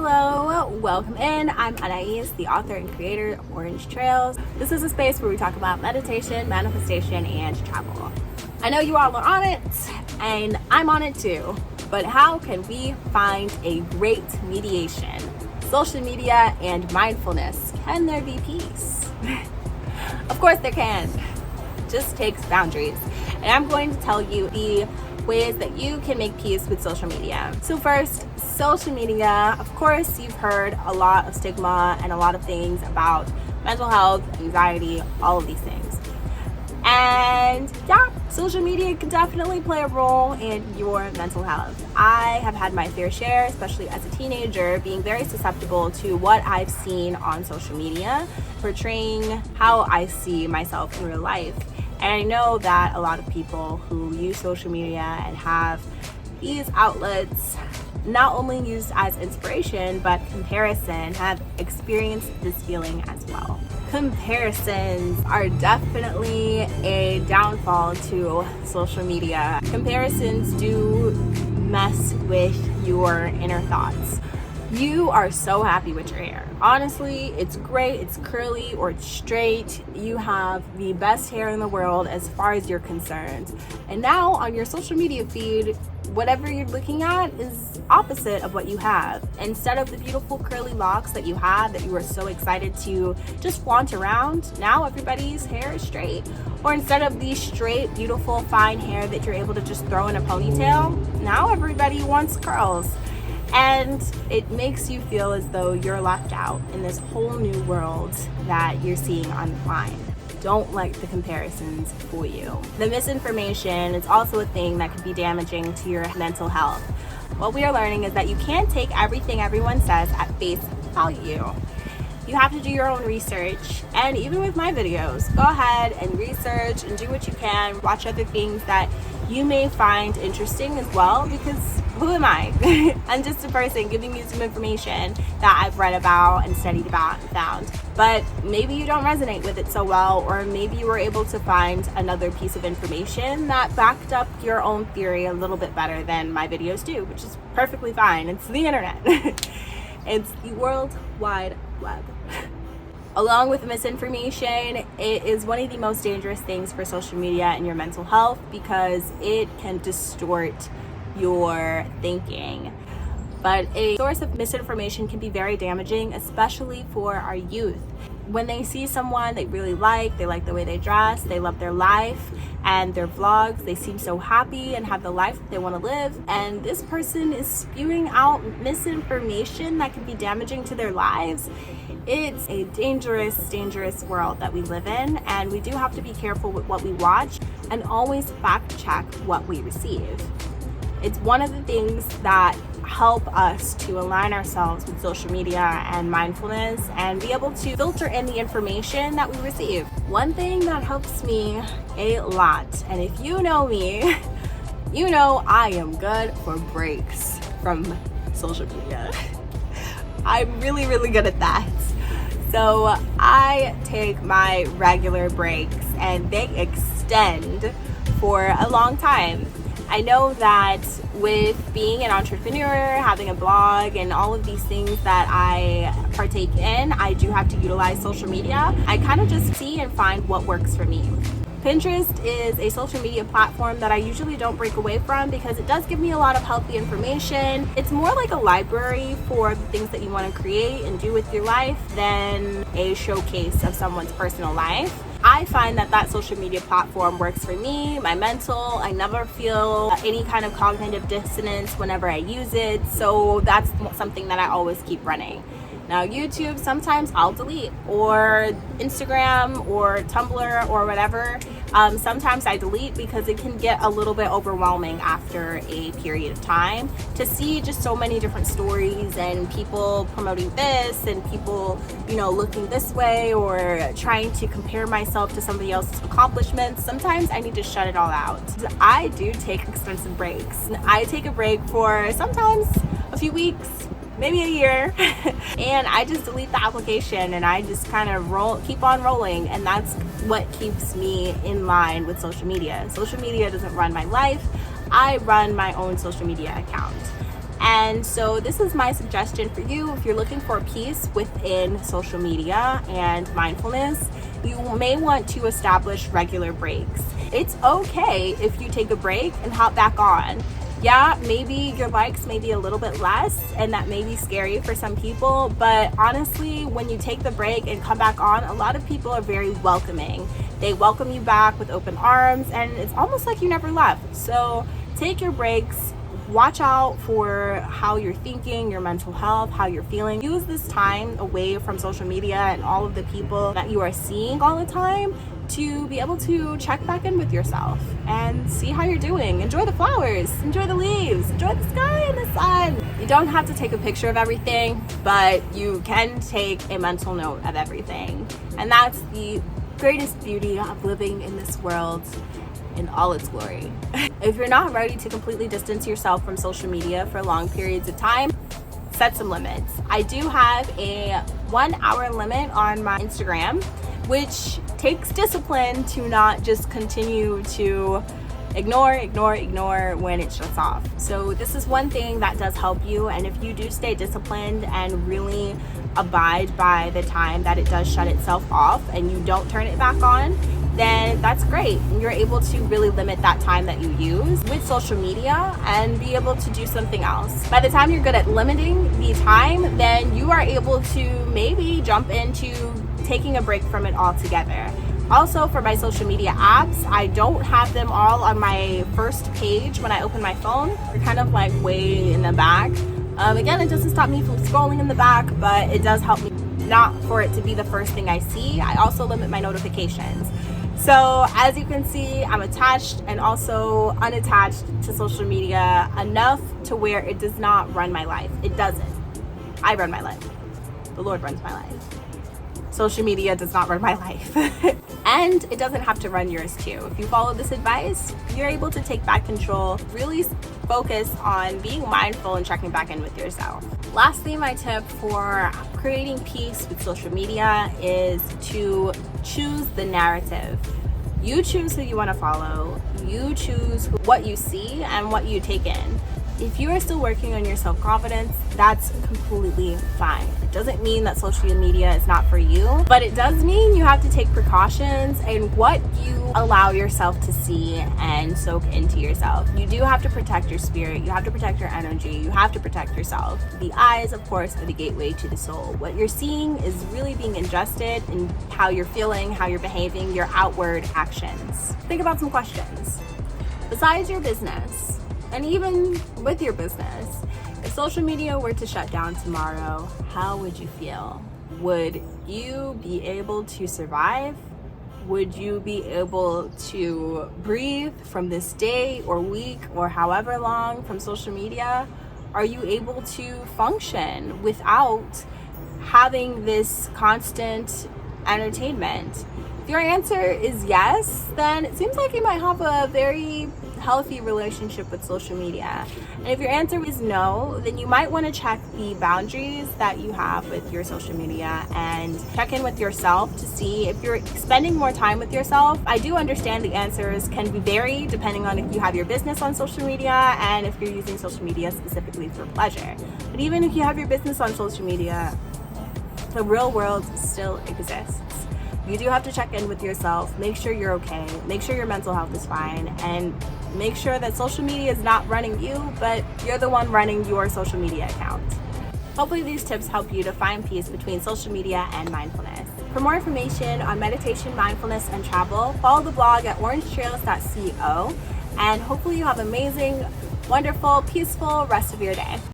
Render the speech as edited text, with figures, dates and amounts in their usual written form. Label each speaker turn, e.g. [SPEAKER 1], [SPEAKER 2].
[SPEAKER 1] Hello, welcome in. I'm Anais, the author and creator of Orange Trails. This is a space where we talk about meditation, manifestation, and travel. I know you all are on it, and I'm on it too, but how can we find a great mediation? Social media and mindfulness, can there be peace? Of course there can. Just takes boundaries. And I'm going to tell you the ways that you can make peace with social media. So first, social media, of course, you've heard a lot of stigma and a lot of things about mental health, anxiety, all of these things. And yeah, social media can definitely play a role in your mental health. I have had my fair share, especially as a teenager, being very susceptible to what I've seen on social media, portraying how I see myself in real life. And I know that a lot of people who use social media and have these outlets not only used as inspiration, but comparison, have experienced this feeling as well. Comparisons are definitely a downfall to social media. Comparisons do mess with your inner thoughts. You are so happy with your hair. Honestly, it's great, it's curly or it's straight. You have the best hair in the world as far as you're concerned. And now on your social media feed, whatever you're looking at is opposite of what you have. Instead of the beautiful curly locks that you had that you were so excited to just flaunt around, now everybody's hair is straight. Or instead of the straight, beautiful, fine hair that you're able to just throw in a ponytail, now everybody wants curls. And it makes you feel as though you're left out in this whole new world that you're seeing online. Don't let the comparisons fool you. The misinformation is also a thing that can be damaging to your mental health. What we are learning is that you can't take everything everyone says at face value. You have to do your own research, and even with my videos, go ahead and research and do what you can. Watch other things that you may find interesting as well, because who am I? I'm just a person giving you some information that I've read about and studied about and found. But maybe you don't resonate with it so well, or maybe you were able to find another piece of information that backed up your own theory a little bit better than my videos do, which is perfectly fine. It's the internet. It's the World Wide Web. Along with misinformation, it is one of the most dangerous things for social media and your mental health because it can distort your thinking. But a source of misinformation can be very damaging, especially for our youth. When they see someone they really like, they like the way they dress, they love their life and their vlogs, they seem so happy and have the life that they want to live, and this person is spewing out misinformation that can be damaging to their lives. It's a dangerous, dangerous world that we live in, and we do have to be careful with what we watch and always fact check what we receive. It's one of the things that help us to align ourselves with social media and mindfulness and be able to filter in the information that we receive. One thing that helps me a lot, and if you know me, you know I am good for breaks from social media. I'm really, really good at that. So I take my regular breaks and they extend for a long time. I know that with being an entrepreneur, having a blog, and all of these things that I partake in, I do have to utilize social media. I kind of just see and find what works for me. Pinterest is a social media platform that I usually don't break away from because it does give me a lot of healthy information. It's more like a library for the things that you want to create and do with your life than a showcase of someone's personal life. I find that social media platform works for me, my mental. I never feel any kind of cognitive dissonance whenever I use it. So that's something that I always keep running. Now YouTube, sometimes I'll delete, or Instagram or Tumblr or whatever. Sometimes I delete because it can get a little bit overwhelming after a period of time to see just so many different stories and people promoting this and people, looking this way or trying to compare myself to somebody else's accomplishments. Sometimes I need to shut it all out. I do take extensive breaks. I take a break for sometimes a few weeks, maybe a year, and I just delete the application and I just kind of keep on rolling, and that's what keeps me in line with social media. Social media doesn't run my life. I run my own social media account. And so this is my suggestion for you. If you're looking for peace within social media and mindfulness, you may want to establish regular breaks. It's okay if you take a break and hop back on. Yeah, maybe your likes may be a little bit less, and that may be scary for some people, but honestly, when you take the break and come back on, a lot of people are very welcoming. They welcome you back with open arms, and it's almost like you never left. So take your breaks. Watch out for how you're thinking, your mental health, how you're feeling. Use this time away from social media and all of the people that you are seeing all the time to be able to check back in with yourself and see how you're doing. Enjoy the flowers, enjoy the leaves, enjoy the sky and the sun. You don't have to take a picture of everything, but you can take a mental note of everything. And that's the greatest beauty of living in this world in all its glory. If you're not ready to completely distance yourself from social media for long periods of time, set some limits. I do have a 1 hour limit on my Instagram, which takes discipline to not just continue to ignore when it shuts off. So this is one thing that does help you, and if you do stay disciplined and really abide by the time that it does shut itself off and you don't turn it back on, then that's great. You're able to really limit that time that you use with social media and be able to do something else. By the time you're good at limiting the time, then you are able to maybe jump into taking a break from it altogether. Also, for my social media apps, I don't have them all on my first page when I open my phone. They're kind of like way in the back. Again, it doesn't stop me from scrolling in the back, but it does help me not for it to be the first thing I see. I also limit my notifications. So as you can see, I'm attached and also unattached to social media enough to where it does not run my life. It doesn't. I run my life. The Lord runs my life. Social media does not run my life. And it doesn't have to run yours too. If you follow this advice, you're able to take back control, really focus on being mindful and checking back in with yourself. Lastly, my tip for creating peace with social media is to choose the narrative. You choose who you want to follow. You choose what you see and what you take in. If you are still working on your self-confidence, that's completely fine. It doesn't mean that social media is not for you, but it does mean you have to take precautions in what you allow yourself to see and soak into yourself. You do have to protect your spirit. You have to protect your energy. You have to protect yourself. The eyes, of course, are the gateway to the soul. What you're seeing is really being ingested in how you're feeling, how you're behaving, your outward actions. Think about some questions. Besides your business, and even with your business, if social media were to shut down tomorrow, how would you feel? Would you be able to survive? Would you be able to breathe from this day or week or however long from social media? Are you able to function without having this constant entertainment? If your answer is yes, then it seems like you might have a very healthy relationship with social media. And if your answer is no, then you might want to check the boundaries that you have with your social media and check in with yourself to see if you're spending more time with yourself. I do understand the answers can be varied depending on if you have your business on social media and if you're using social media specifically for pleasure. But even if you have your business on social media, the real world still exists. You do have to check in with yourself, make sure you're okay, make sure your mental health is fine, and make sure that social media is not running you, but you're the one running your social media account. Hopefully these tips help you to find peace between social media and mindfulness. For more information on meditation, mindfulness, and travel, follow the blog at orangetrails.co, and hopefully you have an amazing, wonderful, peaceful rest of your day.